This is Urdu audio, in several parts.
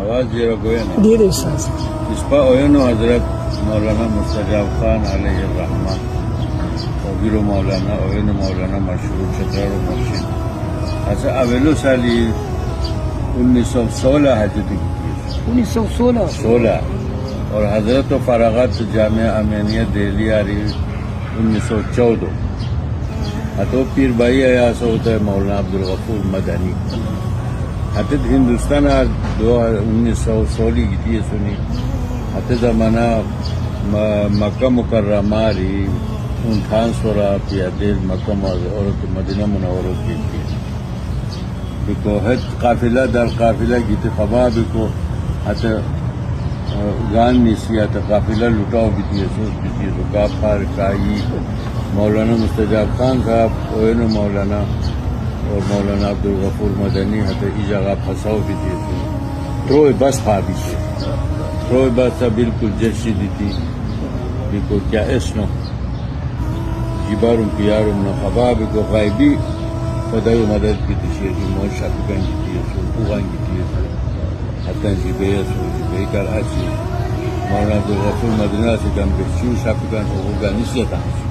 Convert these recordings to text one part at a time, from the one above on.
آواز زیرا گویا نا دیر استاذ اس پا اوینو حضرت مولانا مستجاب خان علیہ الرحمہ وگیرو مولانا اوینو مولانا مشہور چترارو مرشد ایسا اویلو سالی 1916 حجت کی 1916 اور حضرت و فراغت جامعہ امینیہ دہلی آ رہی 1914 تو پیر بھائی ایاسا ہوتا ہے مولانا عبدالغفور مدنی حتد ہندوستان 1916 کی تھی سنی حتد زمانہ مکہ مکرمہ ری 58 پیادل مکہ اور مدینہ منورہ کی تھی بکو حد قافلہ در قافلہ کی تھی خبا بکو حتد گان نیسی حتد قافلہ لٹاؤ بھی تھی سوچ بھی تھی رکا پھار کائی مولانا مستجاب خان صاحب اوینو مولانا اور مولانا عبدالغفور مدنی حتی ای جگہ پھنساؤ بھی تھی تروئے بس پھابی تھی تروئے بس تا بالکل جرشی دی تھی بکو کیا اسنو جیبارم پیارم نو خبا بکو غائبی خدای مدد کی تشیر کی موش شاپکان کی تھی سو اوغان کی تھی سو حتی جیبئی سو جیبئی کار آسی مولانا عبدالغفور مدنی سے کم بچیو شاپکان اوغانی سے تانسی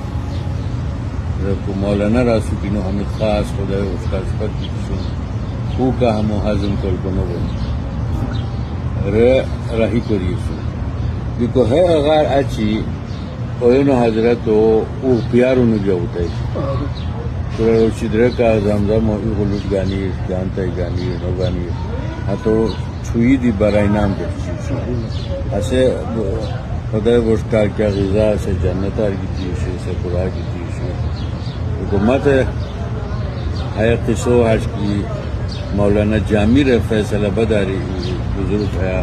کو مولانا راسو بینو حمید خاص خدای اس کا صفت کی سن کو کا ہم حازم کل بنو بنو راہی کری سن بیکو ہے اغار اچھی اوینو حضرت او پیارو نجا ہوتا ہے تورا روشیدرے کا زمزم و غلوٹ گانی جانتا گانی نو گانی تو چھوئی دی برای نام دیکھی ایسے خدای بشکار کیا غذا سے جنت آر کی تیوشی سے قرآن کی تیوشی حکومت ہے قصو حج کی مولانا جامع فیصلہ بداری بزرگ ہے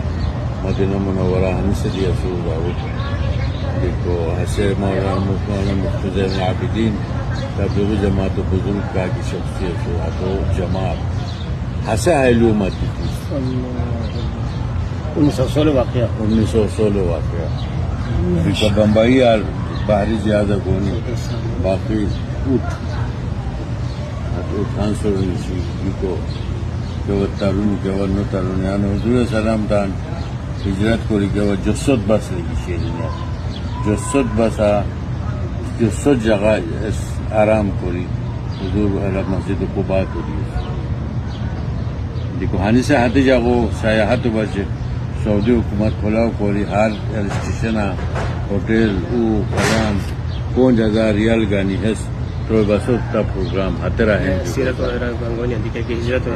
مدینہ منورہ ہم سے دیا سور داود دیکھو حسے مولانا مفتزہ العابدین تبلیغ جماعت و بزرگ کا کی شخصیت ہوا تو جماعت حسے علومت کی تھی 1916 واقعہ دیکھو بمبئی اور باہری زیادہ گونی باقی ٹرانسفر کو تارون گور نو تارون یعنی حضور سلام دان ہجرت کو گور جسد بس لگی شیرین جسد بسا جسد جگہ آرام کوری حضور علی مسجد کو بات ہو رہی دیکھو ہانی سے ہاتھ جاگو سیاحت بچے سعودی حکومت کھلاؤ کوری ہر اسٹیشن ہوٹل او فلان کون جگہ ریال گانی ہے تو بس کا پروگرام آتے رہے سیرت وغیرہ گنگونی ہندی کہ ہجرت